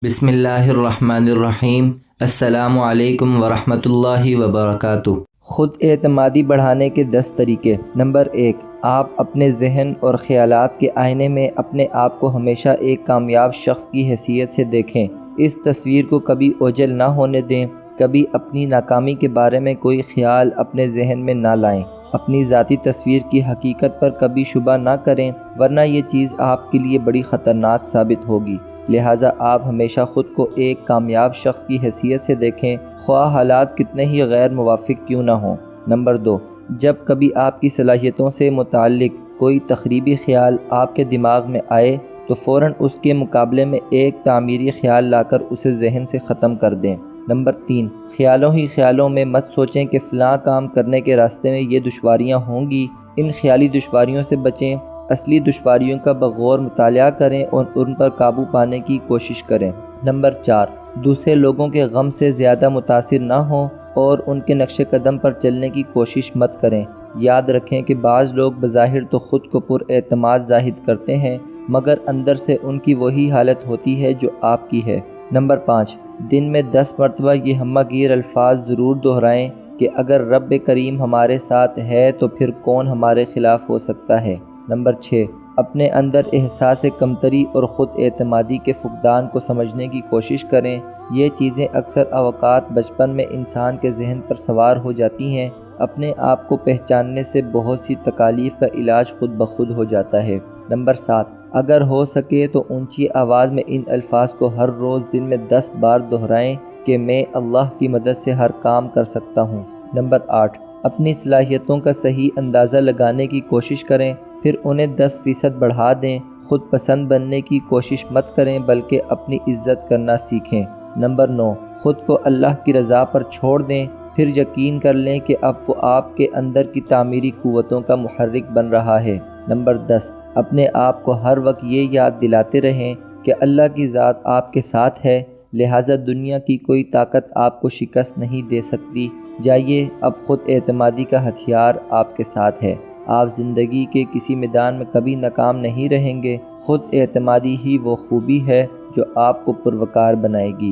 بسم اللہ الرحمن الرحیم۔ السلام علیکم ورحمۃ اللہ وبرکاتہ۔ خود اعتمادی بڑھانے کے 10 طریقے۔ نمبر 1، آپ اپنے ذہن اور خیالات کے آئینے میں اپنے آپ کو ہمیشہ ایک کامیاب شخص کی حیثیت سے دیکھیں۔ اس تصویر کو کبھی اوجھل نہ ہونے دیں۔ کبھی اپنی ناکامی کے بارے میں کوئی خیال اپنے ذہن میں نہ لائیں۔ اپنی ذاتی تصویر کی حقیقت پر کبھی شبہ نہ کریں، ورنہ یہ چیز آپ کے لیے بڑی خطرناک ثابت ہوگی۔ لہٰذا آپ ہمیشہ خود کو ایک کامیاب شخص کی حیثیت سے دیکھیں، خواہ حالات کتنے ہی غیر موافق کیوں نہ ہوں۔ نمبر 2، جب کبھی آپ کی صلاحیتوں سے متعلق کوئی تخریبی خیال آپ کے دماغ میں آئے تو فوراً اس کے مقابلے میں ایک تعمیری خیال لا کر اسے ذہن سے ختم کر دیں۔ نمبر 3، خیالوں ہی خیالوں میں مت سوچیں کہ فلاں کام کرنے کے راستے میں یہ دشواریاں ہوں گی۔ ان خیالی دشواریوں سے بچیں، اصلی دشواریوں کا بغور مطالعہ کریں اور ان پر قابو پانے کی کوشش کریں۔ نمبر 4، دوسرے لوگوں کے غم سے زیادہ متاثر نہ ہوں اور ان کے نقش قدم پر چلنے کی کوشش مت کریں۔ یاد رکھیں کہ بعض لوگ بظاہر تو خود کو پر اعتماد ظاہر کرتے ہیں، مگر اندر سے ان کی وہی حالت ہوتی ہے جو آپ کی ہے۔ نمبر 5، دن میں 10 مرتبہ یہ ہمہ گیر الفاظ ضرور دہرائیں کہ اگر رب کریم ہمارے ساتھ ہے تو پھر کون ہمارے خلاف ہو سکتا ہے۔ نمبر 6، اپنے اندر احساس کمتری اور خود اعتمادی کے فقدان کو سمجھنے کی کوشش کریں۔ یہ چیزیں اکثر اوقات بچپن میں انسان کے ذہن پر سوار ہو جاتی ہیں۔ اپنے آپ کو پہچاننے سے بہت سی تکالیف کا علاج خود بخود ہو جاتا ہے۔ نمبر 7، اگر ہو سکے تو اونچی آواز میں ان الفاظ کو ہر روز دن میں 10 بار دہرائیں کہ میں اللہ کی مدد سے ہر کام کر سکتا ہوں۔ نمبر 8، اپنی صلاحیتوں کا صحیح اندازہ لگانے کی کوشش کریں، پھر انہیں 10% بڑھا دیں۔ خود پسند بننے کی کوشش مت کریں بلکہ اپنی عزت کرنا سیکھیں۔ نمبر 9، خود کو اللہ کی رضا پر چھوڑ دیں، پھر یقین کر لیں کہ اب وہ آپ کے اندر کی تعمیری قوتوں کا محرک بن رہا ہے۔ نمبر 10، اپنے آپ کو ہر وقت یہ یاد دلاتے رہیں کہ اللہ کی ذات آپ کے ساتھ ہے، لہٰذا دنیا کی کوئی طاقت آپ کو شکست نہیں دے سکتی۔ جائیے، اب خود اعتمادی کا ہتھیار آپ کے ساتھ ہے۔ آپ زندگی کے کسی میدان میں کبھی ناکام نہیں رہیں گے۔ خود اعتمادی ہی وہ خوبی ہے جو آپ کو پروکار بنائے گی۔